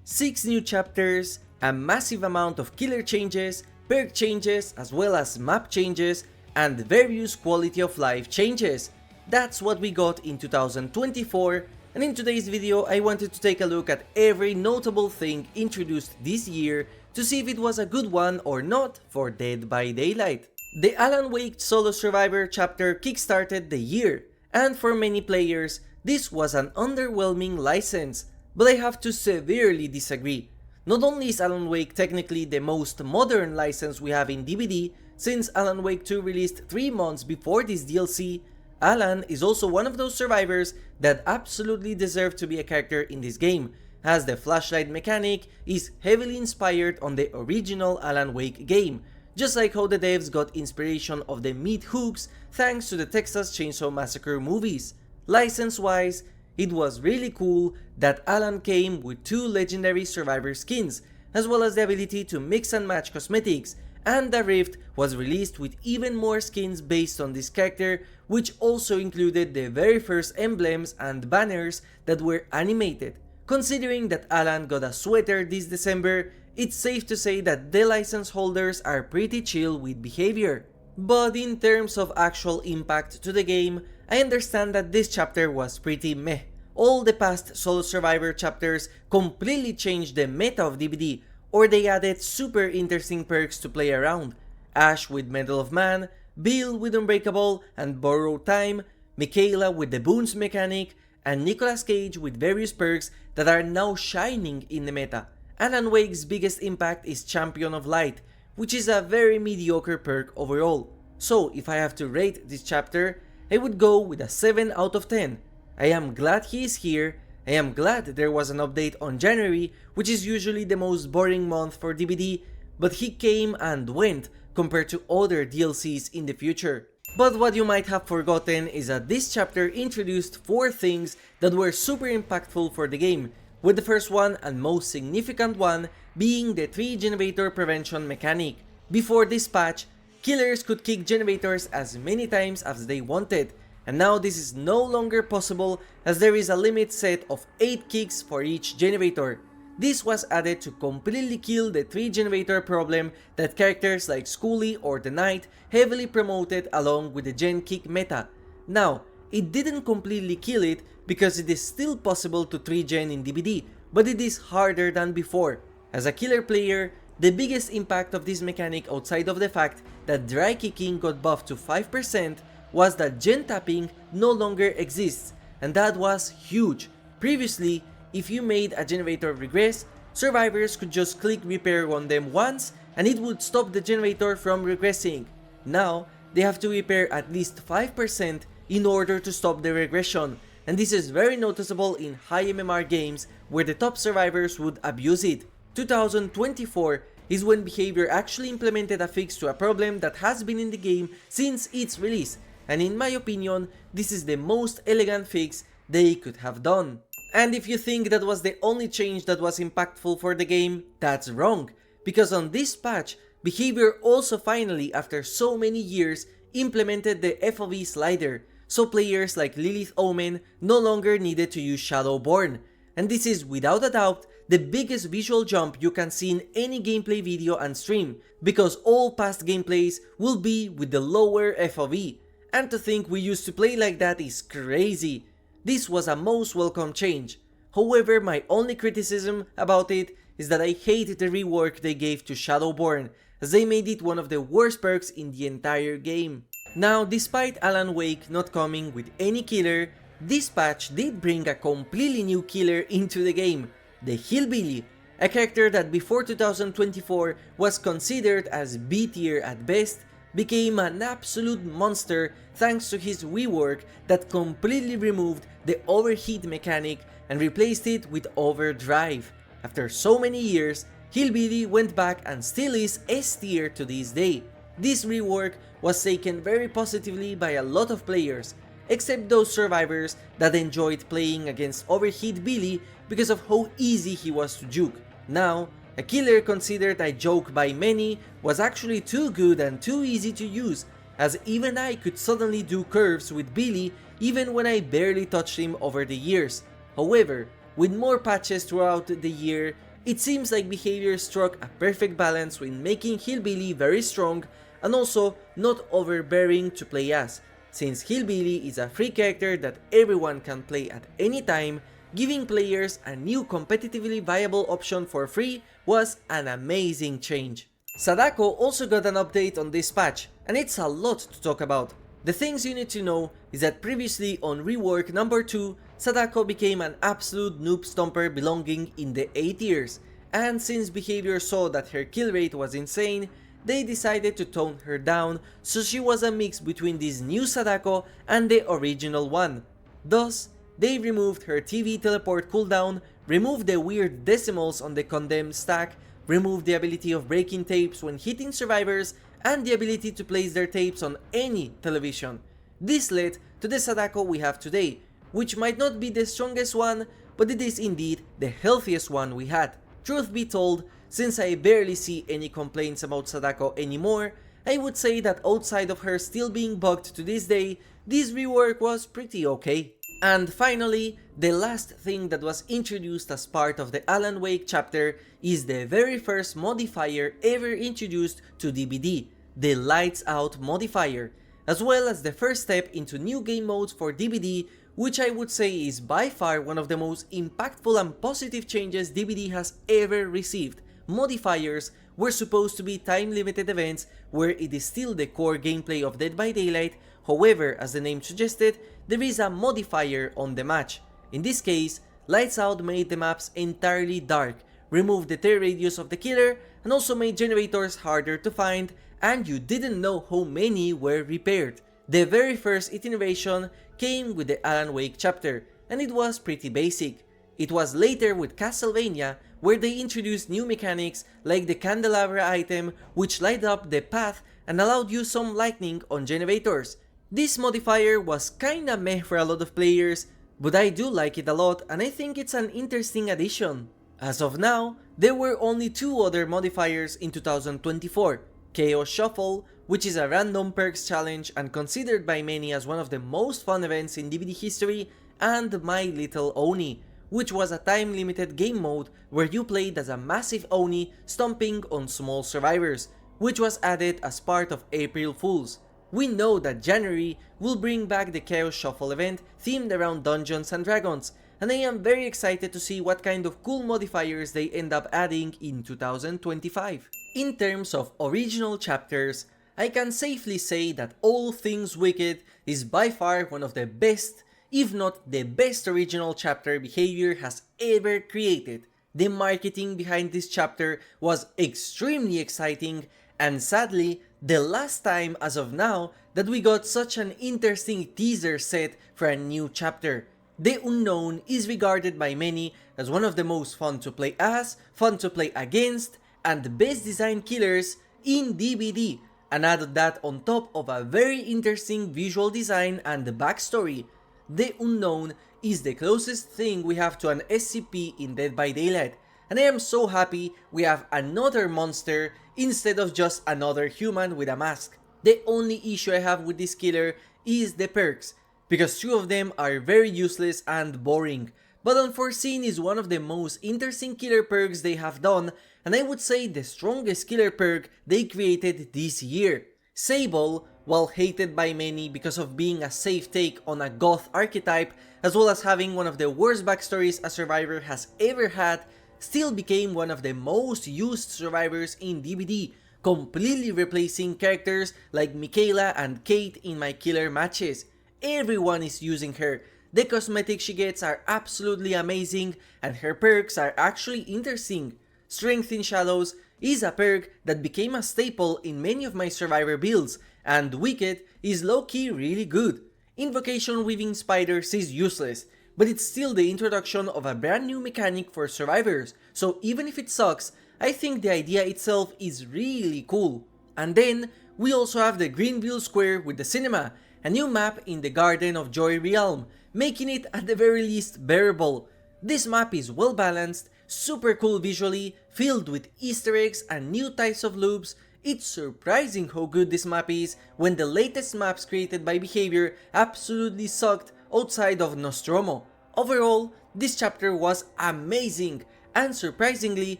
6 new chapters, a massive amount of killer changes, perk changes as well as map changes, and various quality of life changes. That's what we got in 2024, and in today's video I wanted to take a look at every notable thing introduced this year to see if it was a good one or not for Dead by Daylight. The Alan Wake Solo Survivor chapter kickstarted the year, and for many players this was an underwhelming license, but I have to severely disagree. Not only is Alan Wake technically the most modern license we have in DbD, since Alan Wake 2 released 3 months before this DLC, Alan is also one of those survivors that absolutely deserve to be a character in this game, as the flashlight mechanic is heavily inspired on the original Alan Wake game, just like how the devs got inspiration of the meat hooks thanks to the Texas Chainsaw Massacre movies. License-wise, it was really cool that Alan came with 2 legendary survivor skins, as well as the ability to mix and match cosmetics, and the Rift was released with even more skins based on this character, which also included the very first emblems and banners that were animated. Considering that Alan got a sweater this December, it's safe to say that the license holders are pretty chill with behavior. But in terms of actual impact to the game, I understand that this chapter was pretty meh. All the past Solo Survivor chapters completely changed the meta of DbD, or they added super interesting perks to play around. Ash with Medal of Man, Bill with Unbreakable and Borrowed Time, Michaela with the Boons mechanic, and Nicolas Cage with various perks that are now shining in the meta. Alan Wake's biggest impact is Champion of Light, which is a very mediocre perk overall. So if I have to rate this chapter, I would go with a 7 out of 10. I am glad he is here. I am glad there was an update on January, which is usually the most boring month for DbD, but he came and went compared to other DLCs in the future. But what you might have forgotten is that this chapter introduced 4 things that were super impactful for the game, with the first one and most significant one being the 3 generator prevention mechanic. Before this patch, killers could kick generators as many times as they wanted, and now this is no longer possible as there is a limit set of 8 kicks for each generator. This was added to completely kill the 3 generator problem that characters like Skully or the Knight heavily promoted along with the gen kick meta. Now, it didn't completely kill it because it is still possible to 3 gen in DbD, but it is harder than before. As a killer player, the biggest impact of this mechanic outside of the fact that dry kicking got buffed to 5% was that gen tapping no longer exists, and that was huge. Previously, if you made a generator regress, survivors could just click repair on them once and it would stop the generator from regressing. Now, they have to repair at least 5% in order to stop the regression, and this is very noticeable in high MMR games where the top survivors would abuse it. 2024 is when Behavior actually implemented a fix to a problem that has been in the game since its release, and in my opinion, this is the most elegant fix they could have done. And if you think that was the only change that was impactful for the game, that's wrong, because on this patch, Behavior also finally, after so many years, implemented the FOV Slider, so players like Lilith Omen no longer needed to use Shadowborn, and this is without a doubt the biggest visual jump you can see in any gameplay video and stream, because all past gameplays will be with the lower FOV, and to think we used to play like that is crazy. This was a most welcome change. However, my only criticism about it is that I hate the rework they gave to Shadowborn, as they made it one of the worst perks in the entire game. Now, despite Alan Wake not coming with any killer, this patch did bring a completely new killer into the game, the Hillbilly, a character that before 2024 was considered as B tier at best, became an absolute monster thanks to his rework that completely removed the overheat mechanic and replaced it with overdrive. After so many years, Hillbilly went back and still is S tier to this day. This rework was taken very positively by a lot of players, except those survivors that enjoyed playing against Overheat Billy because of how easy he was to juke. Now, a killer considered a joke by many was actually too good and too easy to use, as even I could suddenly do curves with Billy even when I barely touched him over the years. However, with more patches throughout the year, It seems like Behavior struck a perfect balance with making Hillbilly very strong and also not overbearing to play as, since Hillbilly is a free character that everyone can play at any time. Giving players a new competitively viable option for free was an amazing change. Sadako also got an update on this patch, and it's a lot to talk about. The things you need to know is that previously on rework number 2, Sadako became an absolute noob stomper belonging in the A tiers, and since Behavior saw that her kill rate was insane, they decided to tone her down, so she was a mix between this new Sadako and the original one. Thus, they removed her TV teleport cooldown, removed the weird decimals on the condemned stack, removed the ability of breaking tapes when hitting survivors, and the ability to place their tapes on any television. This led to the Sadako we have today, which might not be the strongest one, but it is indeed the healthiest one we had. Truth be told, since I barely see any complaints about Sadako anymore, I would say that outside of her still being bugged to this day, this rework was pretty okay. And finally, the last thing that was introduced as part of the Alan Wake chapter is the very first modifier ever introduced to DbD, the Lights Out modifier, as well as the first step into new game modes for DbD, which I would say is by far one of the most impactful and positive changes DbD has ever received. Modifiers were supposed to be time-limited events where it is still the core gameplay of Dead by Daylight. However, as the name suggested, there is a modifier on the match. In this case, Lights Out made the maps entirely dark, removed the tear radius of the killer, and also made generators harder to find, and you didn't know how many were repaired. The very first iteration came with the Alan Wake chapter, and it was pretty basic. It was later with Castlevania where they introduced new mechanics like the candelabra item, which light up the path and allowed you some lightning on generators. This modifier was kinda meh for a lot of players, but I do like it a lot and I think it's an interesting addition. As of now, there were only 2 other modifiers in 2024, Chaos Shuffle, which is a random perks challenge and considered by many as one of the most fun events in DbD history, and My Little Oni, which was a time-limited game mode where you played as a massive Oni stomping on small survivors, which was added as part of April Fools. We know that January will bring back the Chaos Shuffle event themed around Dungeons and Dragons, and I am very excited to see what kind of cool modifiers they end up adding in 2025. In terms of original chapters, I can safely say that All Things Wicked is by far one of the best, if not the best original chapter Behavior has ever created. The marketing behind this chapter was extremely exciting, and sadly, the last time as of now that we got such an interesting teaser set for a new chapter. The Unknown is regarded by many as one of the most fun to play as, fun to play against, and best designed killers in DbD, and add that on top of a very interesting visual design and backstory. The Unknown is the closest thing we have to an SCP in Dead by Daylight, and I am so happy we have another monster instead of just another human with a mask. The only issue I have with this killer is the perks, because 2 of them are very useless and boring, but Unforeseen is one of the most interesting killer perks they have done, and I would say the strongest killer perk they created this year. Sable, while hated by many because of being a safe take on a goth archetype, as well as having one of the worst backstories a survivor has ever had, still became one of the most used survivors in DbD, completely replacing characters like Michaela and Kate in my killer matches. Everyone is using her. The cosmetics she gets are absolutely amazing, and her perks are actually interesting. Strength in Shadows is a perk that became a staple in many of my survivor builds, and Wicked is low-key really good. Invocation Weaving Spiders is useless, but it's still the introduction of a brand new mechanic for survivors, so even if it sucks, I think the idea itself is really cool. And then, we also have the Greenville Square with the cinema, a new map in the Garden of Joy realm, making it at the very least bearable. This map is well balanced, super cool visually, filled with Easter eggs and new types of loops. It's surprising how good this map is when the latest maps created by Behavior absolutely sucked outside of Nostromo. Overall, this chapter was amazing, and surprisingly,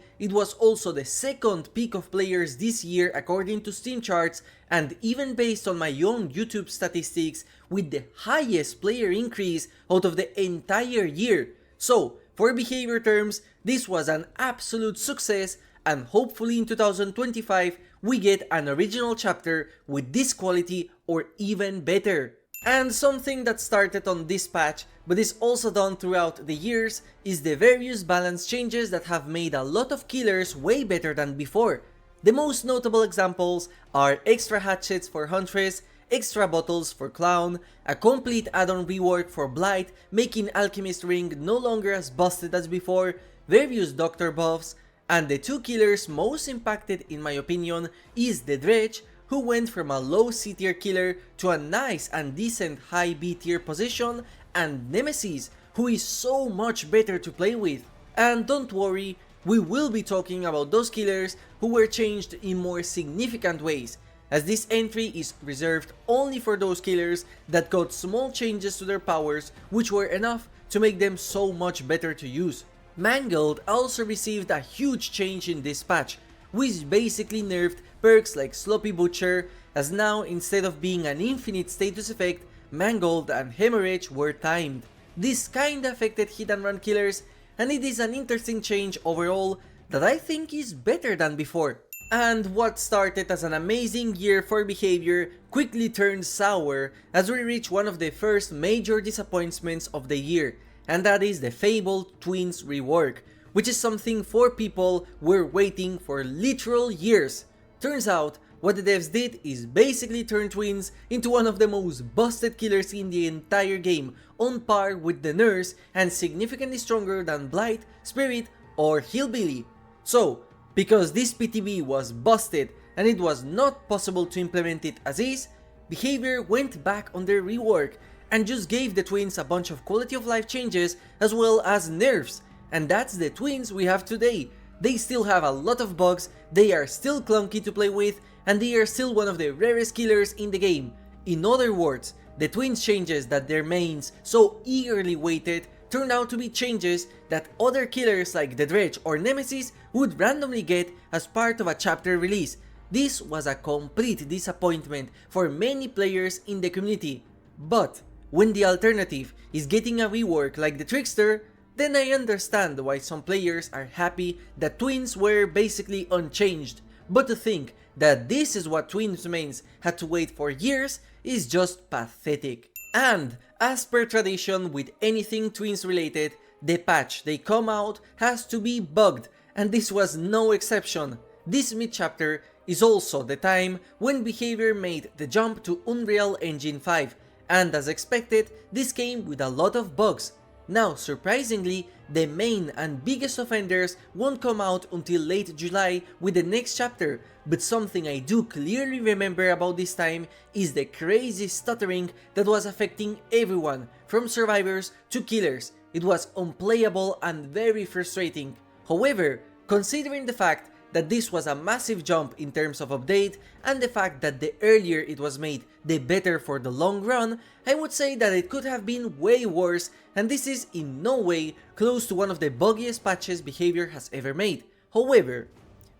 it was also the second peak of players this year according to Steam charts, and even based on my own YouTube statistics, with the highest player increase out of the entire year. So, for behavior terms, this was an absolute success, and hopefully in 2025 we get an original chapter with this quality or even better. And something that started on this patch but is also done throughout the years is the various balance changes that have made a lot of killers way better than before. The most notable examples are extra hatchets for Huntress, extra bottles for Clown, a complete add-on rework for Blight making Alchemist Ring no longer as busted as before, various doctor buffs, and the two killers most impacted in my opinion is the Dredge, who went from a low C tier killer to a nice and decent high B tier position, and Nemesis, who is so much better to play with. And don't worry, we will be talking about those killers who were changed in more significant ways, as this entry is reserved only for those killers that got small changes to their powers which were enough to make them so much better to use. Mangled also received a huge change in this patch, which basically nerfed perks like Sloppy Butcher, as now instead of being an infinite status effect, Mangled and Hemorrhage were timed. This kinda affected hit and run killers, and it is an interesting change overall that I think is better than before. And what started as an amazing year for behavior quickly turned sour as we reach one of the first major disappointments of the year, and that is the fabled Twins rework, which is something 4 people were waiting for literal years. Turns out, what the devs did is basically turn Twins into one of the most busted killers in the entire game, on par with the Nurse and significantly stronger than Blight, Spirit or Hillbilly. So, because this PTB was busted and it was not possible to implement it as is, behavior went back on their rework and just gave the Twins a bunch of quality of life changes as well as nerfs. And that's the Twins we have today. They still have a lot of bugs, they are still clunky to play with, and they are still one of the rarest killers in the game. In other words, the Twins changes that their mains so eagerly waited turned out to be changes that other killers like the Dredge or Nemesis would randomly get as part of a chapter release. This was a complete disappointment for many players in the community. But when the alternative is getting a rework like the Trickster, then I understand why some players are happy that Twins were basically unchanged. But to think that this is what Twins mains had to wait for years is just pathetic. And as per tradition with anything Twins related, the patch they come out has to be bugged, and this was no exception. This mid-chapter is also the time when behavior made the jump to Unreal Engine 5, and as expected, this came with a lot of bugs. Now, surprisingly, the main and biggest offenders won't come out until late July with the next chapter, but something I do clearly remember about this time is the crazy stuttering that was affecting everyone, from survivors to killers. It was unplayable and very frustrating. However, considering the fact that this was a massive jump in terms of update, and the fact that the earlier it was made, the better for the long run, I would say that it could have been way worse, and this is in no way close to one of the buggiest patches behavior has ever made. However,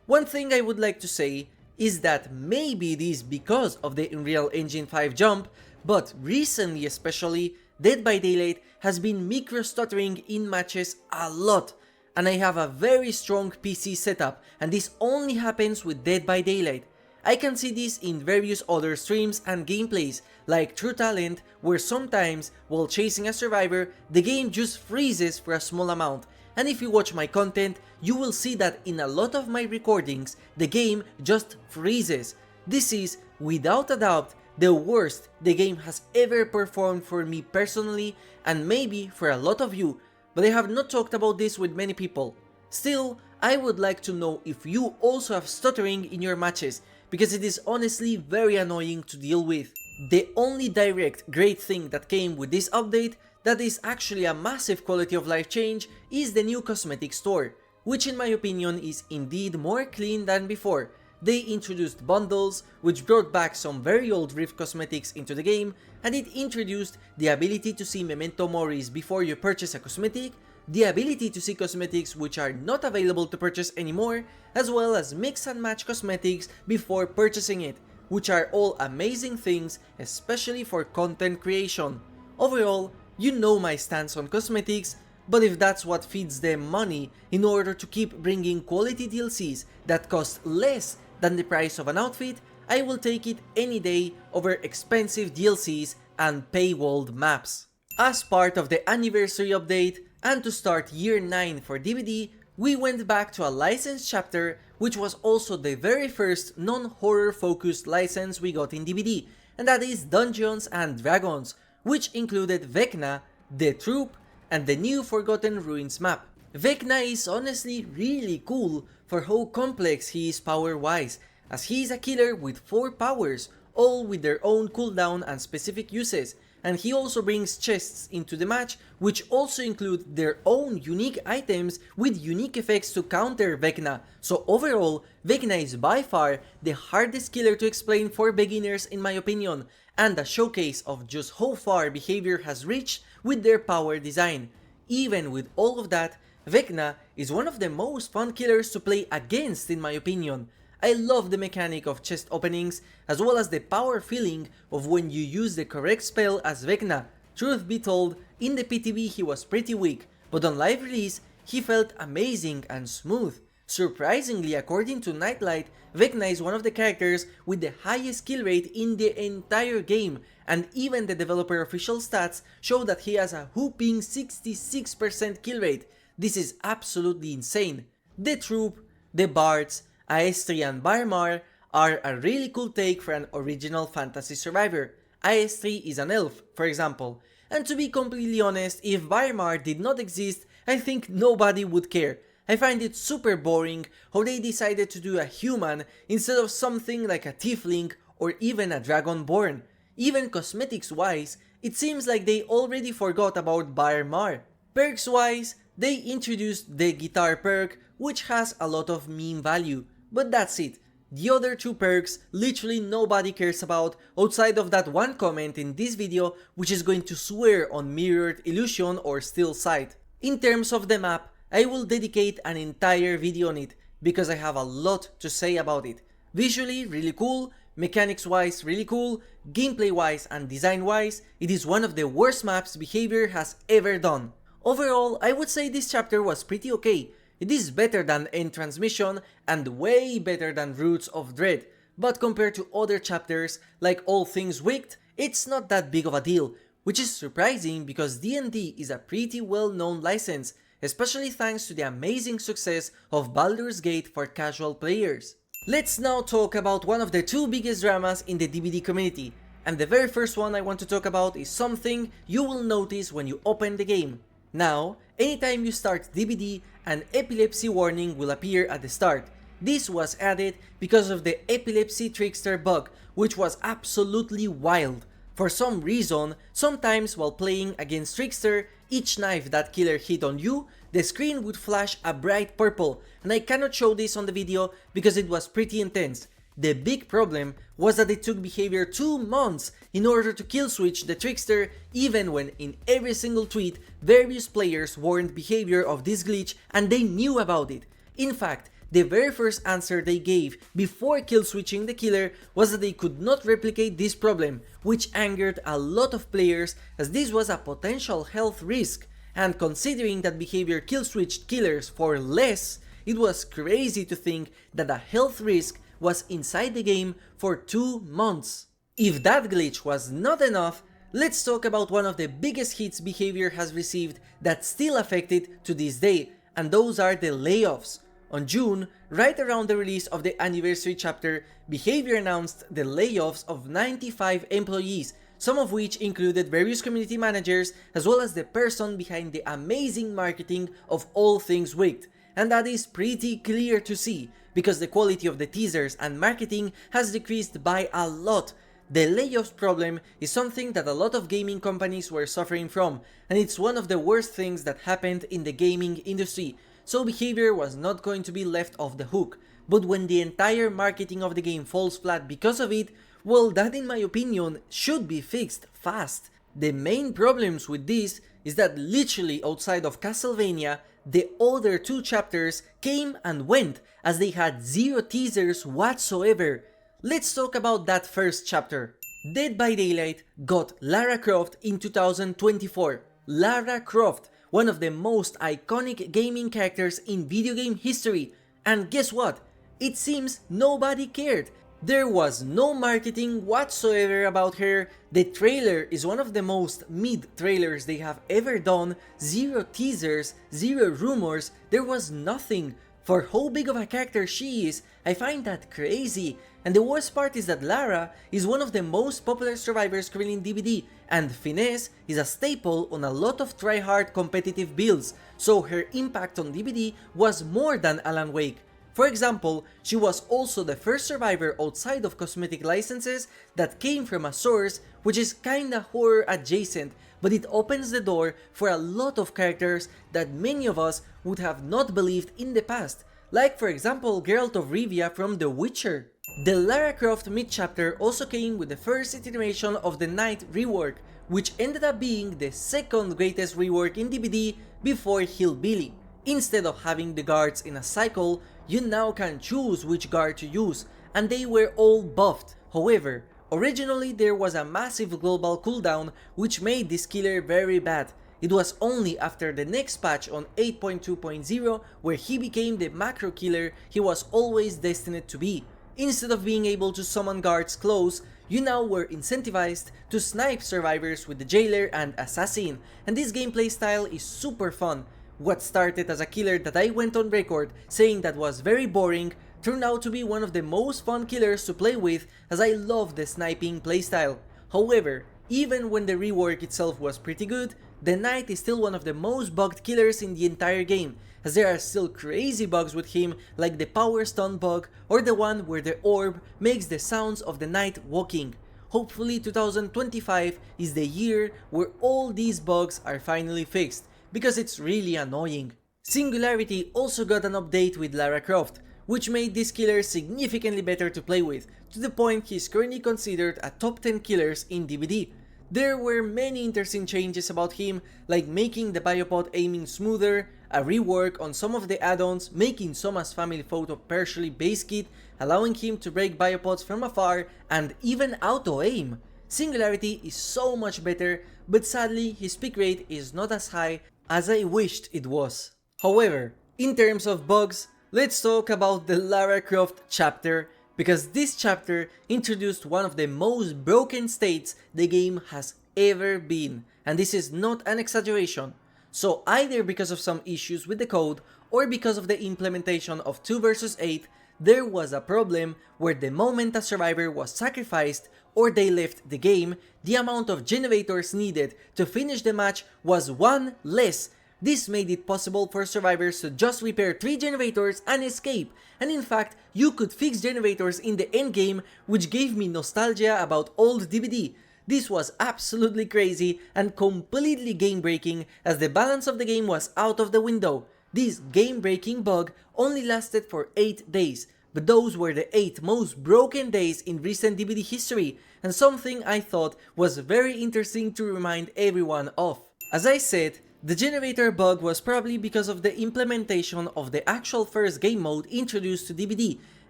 one thing I would like to say is that maybe it is because of the Unreal Engine 5 jump, but recently especially, Dead by Daylight has been micro-stuttering in matches a lot, and I have a very strong PC setup, and this only happens with Dead by Daylight. I can see this in various other streams and gameplays, like True Talent, where sometimes, while chasing a survivor, the game just freezes for a small amount, and if you watch my content, you will see that in a lot of my recordings, the game just freezes. This is, without a doubt, the worst the game has ever performed for me personally, and maybe for a lot of you, but I have not talked about this with many people. Still, I would like to know if you also have stuttering in your matches, because it is honestly very annoying to deal with. The only direct great thing that came with this update that is actually a massive quality of life change is the new Cosmetic Store, which in my opinion is indeed more clean than before. They introduced bundles, which brought back some very old Rift cosmetics into the game, and it introduced the ability to see memento moris before you purchase a cosmetic, the ability to see cosmetics which are not available to purchase anymore, as well as mix and match cosmetics before purchasing it, which are all amazing things, especially for content creation. Overall, you know my stance on cosmetics, but if that's what feeds them money in order to keep bringing quality DLCs that cost less than the price of an outfit, I will take it any day over expensive DLCs and paywalled maps. As part of the anniversary update, and to start year 9 for DbD, we went back to a licensed chapter, which was also the very first non-horror focused license we got in DbD, and that is Dungeons and Dragons, which included Vecna, the Troop, and the new Forgotten Ruins map. Vecna is honestly really cool for how complex he is power-wise, as he is a killer with 4 powers, all with their own cooldown and specific uses, and he also brings chests into the match, which also include their own unique items with unique effects to counter Vecna. So overall, Vecna is by far the hardest killer to explain for beginners in my opinion, and a showcase of just how far behavior has reached with their power design. Even with all of that, Vecna is one of the most fun killers to play against in my opinion. I love the mechanic of chest openings, as well as the power feeling of when you use the correct spell as Vecna. Truth be told, in the PTB he was pretty weak, but on live release he felt amazing and smooth. Surprisingly, according to Nightlight, Vecna is one of the characters with the highest kill rate in the entire game, and even the developer official stats show that he has a whopping 66% kill rate. This is absolutely insane. The Troop, the Bards, Aestri and Barmar are a really cool take for an original fantasy survivor. Aestri is an elf, for example, and to be completely honest, if Barmar did not exist, I think nobody would care. I find it super boring how they decided to do a human instead of something like a tiefling or even a dragonborn. Even cosmetics wise, it seems like they already forgot about Barmar. Perks wise, they introduced the guitar perk, which has a lot of meme value. But that's it. The other 2 perks literally nobody cares about outside of that one comment in this video which is going to swear on mirrored illusion or still sight. In terms of the map, I will dedicate an entire video on it because I have a lot to say about it. Visually really cool, mechanics wise really cool, gameplay wise and design wise, it is one of the worst maps Behavior has ever done. Overall, I would say this chapter was pretty okay. It is better than End Transmission and way better than Roots of Dread, but compared to other chapters like All Things Wicked, it's not that big of a deal, which is surprising because D&D is a pretty well known license, especially thanks to the amazing success of Baldur's Gate for casual players. Let's now talk about one of the 2 biggest dramas in the DbD community, and the very first one I want to talk about is something you will notice when you open the game. Now, anytime you start DbD, an epilepsy warning will appear at the start. This was added because of the epilepsy trickster bug, which was absolutely wild. For some reason, sometimes while playing against Trickster, each knife that killer hit on you, the screen would flash a bright purple, and I cannot show this on the video because it was pretty intense. The big problem was that it took Behavior 2 months in order to kill switch the Trickster, even when in every single tweet various players warned Behavior of this glitch and they knew about it. In fact, the very first answer they gave before kill switching the killer was that they could not replicate this problem, which angered a lot of players as this was a potential health risk, and considering that Behavior kill switched killers for less, it was crazy to think that a health risk was inside the game for 2 months. If that glitch was not enough, let's talk about one of the biggest hits Behavior has received that still affect it to this day, and those are the layoffs. On June, right around the release of the anniversary chapter, Behavior announced the layoffs of 95 employees, some of which included various community managers as well as the person behind the amazing marketing of All Things Wicked. And that is pretty clear to see, because the quality of the teasers and marketing has decreased by a lot. The layoffs problem is something that a lot of gaming companies were suffering from, and it's one of the worst things that happened in the gaming industry, so Behavior was not going to be left off the hook. But when the entire marketing of the game falls flat because of it, well, that in my opinion should be fixed fast. The main problems with this is that literally outside of Castlevania, the other two chapters came and went as they had zero teasers whatsoever. Let's talk about that first chapter. Dead by Daylight got Lara Croft in 2024. Lara Croft, one of the most iconic gaming characters in video game history. And guess what? It seems nobody cared. There was no marketing whatsoever about her. The trailer is one of the most mid-trailers they have ever done. Zero teasers, zero rumors, there was nothing. For how big of a character she is, I find that crazy. And the worst part is that Lara is one of the most popular survivors currently in DbD, and Finesse is a staple on a lot of try-hard competitive builds, so her impact on DbD was more than Alan Wake. For example, she was also the first survivor outside of cosmetic licenses that came from a source which is kinda horror adjacent, but it opens the door for a lot of characters that many of us would have not believed in the past, like for example Geralt of Rivia from The Witcher. The Lara Croft mid-chapter also came with the first iteration of the Knight rework, which ended up being the second greatest rework in DbD before Hillbilly. Instead of having the guards in a cycle, you now can choose which guard to use, and they were all buffed. However, originally there was a massive global cooldown which made this killer very bad. It was only after the next patch on 8.2.0 where he became the macro killer he was always destined to be. Instead of being able to summon guards close, you now were incentivized to snipe survivors with the Jailer and Assassin, and this gameplay style is super fun. What started as a killer that I went on record saying that was very boring turned out to be one of the most fun killers to play with, as I love the sniping playstyle. However, even when the rework itself was pretty good, the Knight is still one of the most bugged killers in the entire game, as there are still crazy bugs with him like the power stun bug or the one where the orb makes the sounds of the Knight walking. Hopefully 2025 is the year where all these bugs are finally fixed, because it's really annoying. Singularity also got an update with Lara Croft, which made this killer significantly better to play with, to the point he's currently considered a top 10 killers in DbD. There were many interesting changes about him, like making the biopod aiming smoother, a rework on some of the add-ons, making Soma's family photo partially base kit, allowing him to break biopods from afar, and even auto-aim. Singularity is so much better, but sadly his pick rate is not as high as I wished it was. However, in terms of bugs, let's talk about the Lara Croft chapter, because this chapter introduced one of the most broken states the game has ever been, and this is not an exaggeration. So either because of some issues with the code or because of the implementation of 2 vs 8, there was a problem where the moment a survivor was sacrificed or they left the game, the amount of generators needed to finish the match was 1 less. This made it possible for survivors to just repair 3 generators and escape, and in fact, you could fix generators in the endgame, which gave me nostalgia about old DbD. This was absolutely crazy and completely game-breaking, as the balance of the game was out of the window. This game-breaking bug only lasted for 8 days, but those were the 8 most broken days in recent DbD history, and something I thought was very interesting to remind everyone of. As I said, the generator bug was probably because of the implementation of the actual first game mode introduced to DbD,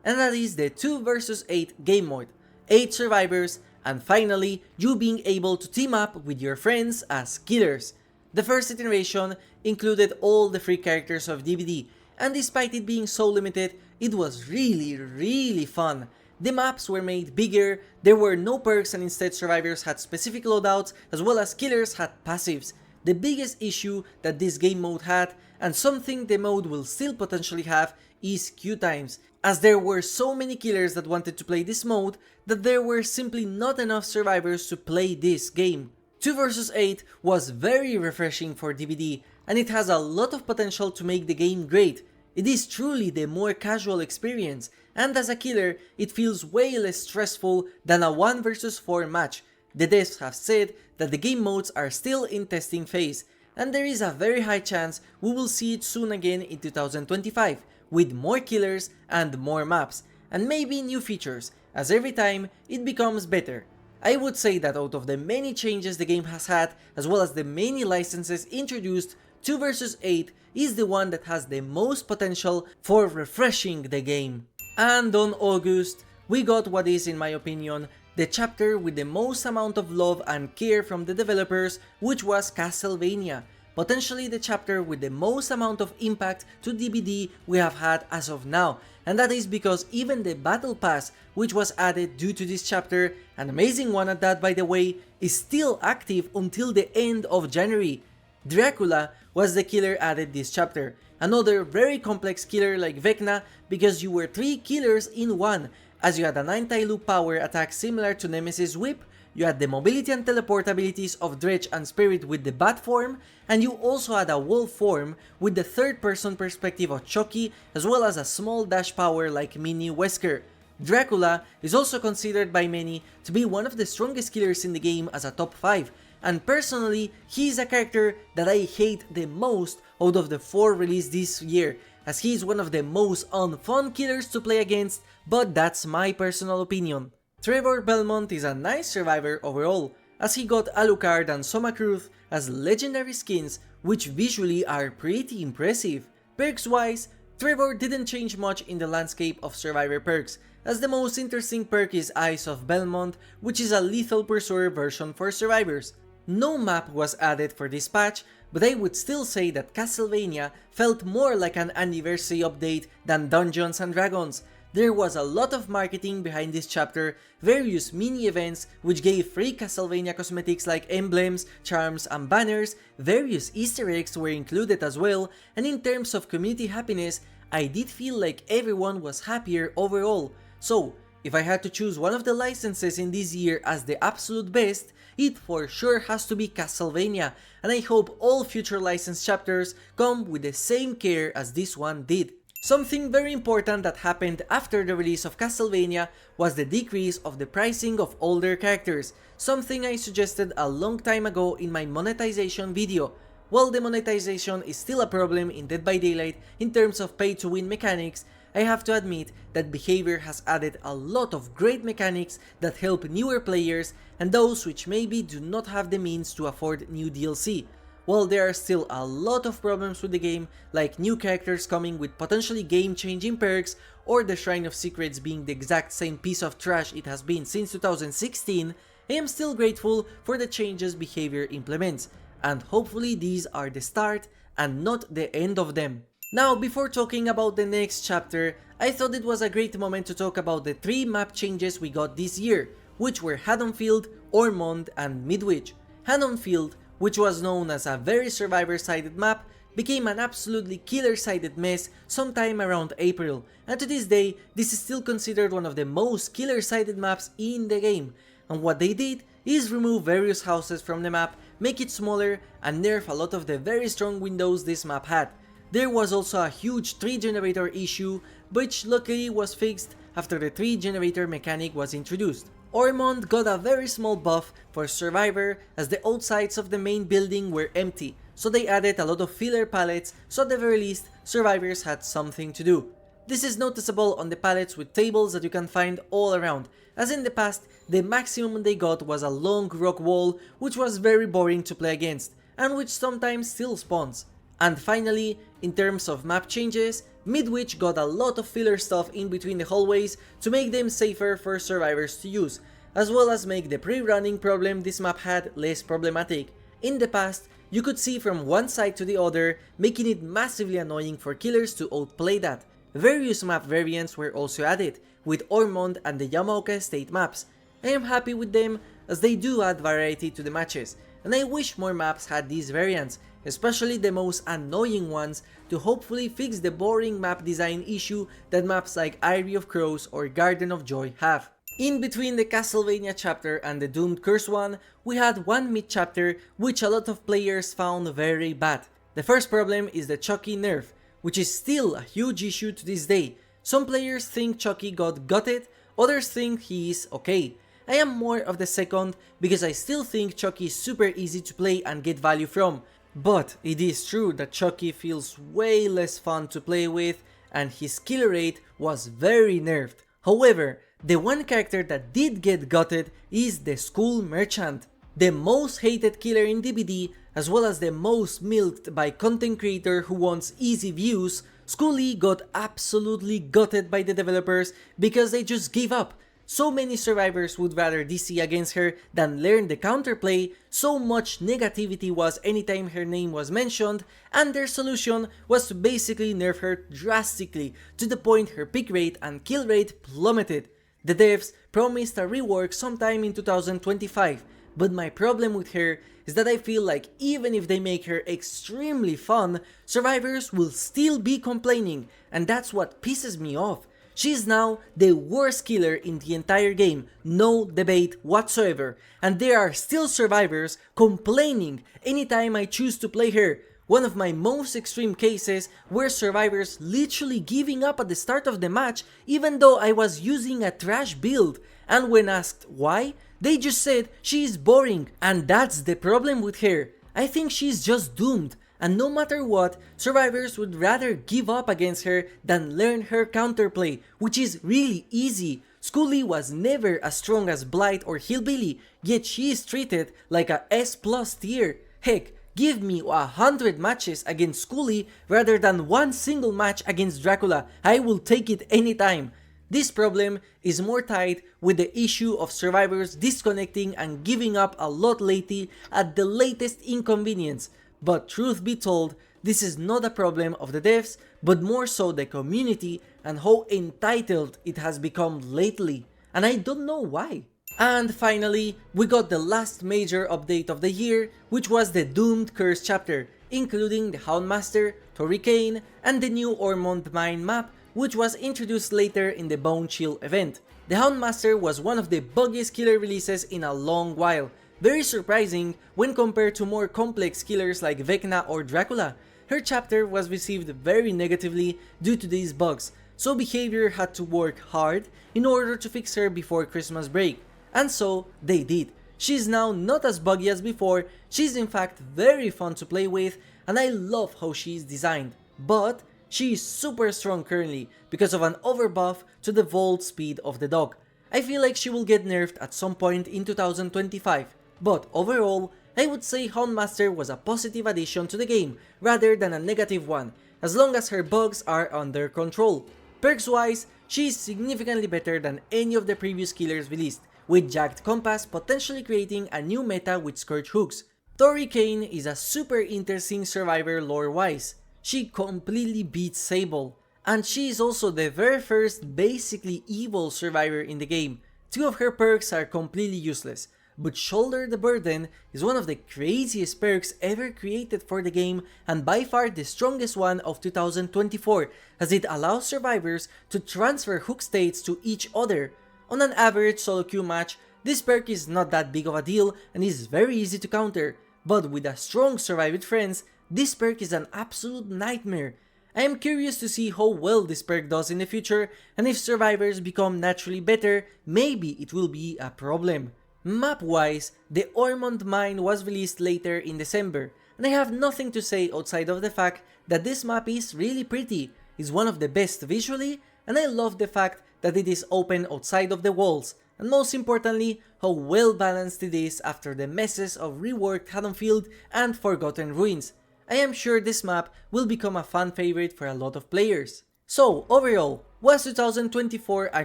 and that is the 2 vs 8 game mode, 8 survivors, and finally you being able to team up with your friends as killers. The first iteration included all the free characters of DbD, and despite it being so limited, it was really fun. The maps were made bigger, there were no perks, and instead survivors had specific loadouts as well as killers had passives. The biggest issue that this game mode had, and something the mode will still potentially have, is queue times, as there were so many killers that wanted to play this mode that there were simply not enough survivors to play this game. 2 vs 8 was very refreshing for DbD, and it has a lot of potential to make the game great. It is truly the more casual experience, and as a killer, it feels way less stressful than a 1 vs 4 match. The devs have said that the game modes are still in testing phase, and there is a very high chance we will see it soon again in 2025, with more killers and more maps, and maybe new features, as every time it becomes better. I would say that out of the many changes the game has had, as well as the many licenses introduced, 2 vs 8 is the one that has the most potential for refreshing the game. And on August, we got what is, in my opinion, the chapter with the most amount of love and care from the developers, which was Castlevania. Potentially the chapter with the most amount of impact to DbD we have had as of now, and that is because even the Battle Pass, which was added due to this chapter, an amazing one at that by the way, is still active until the end of January. Dracula was the killer added this chapter, another very complex killer like Vecna, because you were 3 killers in one, as you had an anti-loop power attack similar to Nemesis Whip, you had the mobility and teleport abilities of Dredge and Spirit with the bat form, and you also had a wolf form with the third person perspective of Chucky, as well as a small dash power like Mini Wesker. Dracula is also considered by many to be one of the strongest killers in the game as a top 5, and personally, he is a character that I hate the most out of the 4 released this year, as he is one of the most unfun killers to play against, but that's my personal opinion. Trevor Belmont is a nice survivor overall, as he got Alucard and Somacruth as legendary skins, which visually are pretty impressive. Perks wise, Trevor didn't change much in the landscape of survivor perks, as the most interesting perk is Eyes of Belmont, which is a lethal pursuer version for survivors. No map was added for this patch, but I would still say that Castlevania felt more like an anniversary update than Dungeons and Dragons. There was a lot of marketing behind this chapter, various mini events which gave free Castlevania cosmetics like emblems, charms and banners, various Easter eggs were included as well, and in terms of community happiness, I did feel like everyone was happier overall. So, if I had to choose one of the licenses in this year as the absolute best, it for sure has to be Castlevania, and I hope all future licensed chapters come with the same care as this one did. Something very important that happened after the release of Castlevania was the decrease of the pricing of older characters, something I suggested a long time ago in my monetization video. While the monetization is still a problem in Dead by Daylight in terms of pay to win mechanics, I have to admit that Behavior has added a lot of great mechanics that help newer players and those which maybe do not have the means to afford new DLC. While there are still a lot of problems with the game, like new characters coming with potentially game-changing perks, or the Shrine of Secrets being the exact same piece of trash it has been since 2016, I am still grateful for the changes Behavior implements, and hopefully these are the start and not the end of them. Now, before talking about the next chapter, I thought it was a great moment to talk about the 3 map changes we got this year, which were Haddonfield, Ormond and Midwich. Haddonfield, which was known as a very survivor-sided map, became an absolutely killer-sided mess sometime around April, and to this day, this is still considered one of the most killer-sided maps in the game, and what they did is remove various houses from the map, make it smaller, and nerf a lot of the very strong windows this map had. There was also a huge tree generator issue, which luckily was fixed after the tree generator mechanic was introduced. Ormond got a very small buff for Survivor, as the outsides of the main building were empty, so they added a lot of filler pallets, so at the very least, survivors had something to do. This is noticeable on the pallets with tables that you can find all around, as in the past, the maximum they got was a long rock wall, which was very boring to play against, and which sometimes still spawns. And finally, in terms of map changes, Midwich got a lot of filler stuff in between the hallways to make them safer for survivors to use, as well as make the pre-running problem this map had less problematic. In the past, you could see from one side to the other, making it massively annoying for killers to outplay that. Various map variants were also added, with Ormond and the Yamaoka Estate maps. I am happy with them, as they do add variety to the matches, and I wish more maps had these variants, especially the most annoying ones, to hopefully fix the boring map design issue that maps like Eyrie of Crows or Garden of Joy have. In between the Castlevania chapter and the Doomed Curse one, we had one mid-chapter which a lot of players found very bad. The first problem is the Chucky nerf, which is still a huge issue to this day. Some players think Chucky got gutted, others think he is okay. I am more of the second, because I still think Chucky is super easy to play and get value from. But it is true that Chucky feels way less fun to play with, and his kill rate was very nerfed. However, the one character that did get gutted is the School Merchant. The most hated killer in DbD, as well as the most milked by content creator who wants easy views, Skully got absolutely gutted by the developers because they just gave up. So many survivors would rather DC against her than learn the counterplay, so much negativity was anytime her name was mentioned, and their solution was to basically nerf her drastically to the point her pick rate and kill rate plummeted. The devs promised a rework sometime in 2025, but my problem with her is that I feel like even if they make her extremely fun, survivors will still be complaining, and that's what pisses me off. She's now the worst killer in the entire game, no debate whatsoever, and there are still survivors complaining anytime I choose to play her. One of my most extreme cases were survivors literally giving up at the start of the match even though I was using a trash build, and when asked why, they just said she's boring, and that's the problem with her. I think she's just doomed. And no matter what, survivors would rather give up against her than learn her counterplay, which is really easy. Skully was never as strong as Blight or Hillbilly, yet she is treated like a S+ tier. Heck, give me 100 matches against Skully rather than one single match against Dracula. I will take it anytime. This problem is more tied with the issue of survivors disconnecting and giving up a lot lately at the latest inconvenience. But truth be told, this is not a problem of the devs, but more so the community and how entitled it has become lately, and I don't know why. And finally, we got the last major update of the year, which was the Doomed Curse chapter, including the Houndmaster, Torricane, and the new Ormond Mine map, which was introduced later in the Bone Chill event. The Houndmaster was one of the buggiest killer releases in a long while. Very surprising when compared to more complex killers like Vecna or Dracula. Her chapter was received very negatively due to these bugs, so Behavior had to work hard in order to fix her before Christmas break, and so they did. She's now not as buggy as before, she's in fact very fun to play with, and I love how she is designed, but she is super strong currently because of an overbuff to the vault speed of the dog. I feel like she will get nerfed at some point in 2025. But overall, I would say Houndmaster was a positive addition to the game rather than a negative one, as long as her bugs are under control. Perks wise, she is significantly better than any of the previous killers released, with Jagged Compass potentially creating a new meta with Scourge Hooks. Torricane is a super interesting survivor lore wise. She completely beats Sable, and she is also the very first basically evil survivor in the game. Two of her perks are completely useless, but Shoulder the Burden is one of the craziest perks ever created for the game and by far the strongest one of 2024, as it allows survivors to transfer hook states to each other. On an average solo queue match, this perk is not that big of a deal and is very easy to counter, but with a strong Survive with Friends, this perk is an absolute nightmare. I am curious to see how well this perk does in the future, and if survivors become naturally better, maybe it will be a problem. Map-wise, the Ormond Mine was released later in December, and I have nothing to say outside of the fact that this map is really pretty, is one of the best visually, and I love the fact that it is open outside of the walls, and most importantly, how well balanced it is after the messes of reworked Haddonfield and Forgotten Ruins. I am sure this map will become a fan favorite for a lot of players. So overall, was 2024 a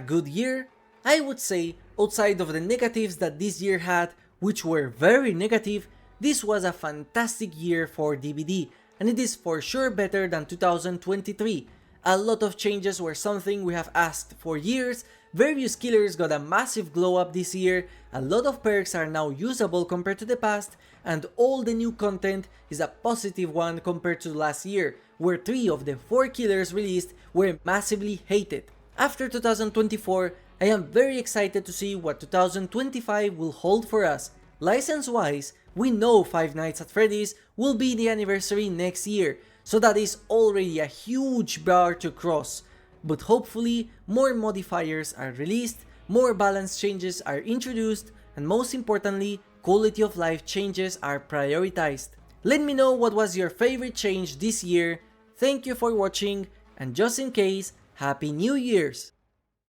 good year? I would say, outside of the negatives that this year had, which were very negative, this was a fantastic year for DbD, and it is for sure better than 2023. A lot of changes were something we have asked for years, various killers got a massive glow up this year, a lot of perks are now usable compared to the past, and all the new content is a positive one compared to last year, where 3 of the 4 killers released were massively hated. After 2024, I am very excited to see what 2025 will hold for us. License-wise, we know Five Nights at Freddy's will be the anniversary next year, so that is already a huge bar to cross. But hopefully, more modifiers are released, more balance changes are introduced, and most importantly, quality of life changes are prioritized. Let me know what was your favorite change this year. Thank you for watching, and just in case, Happy New Year's!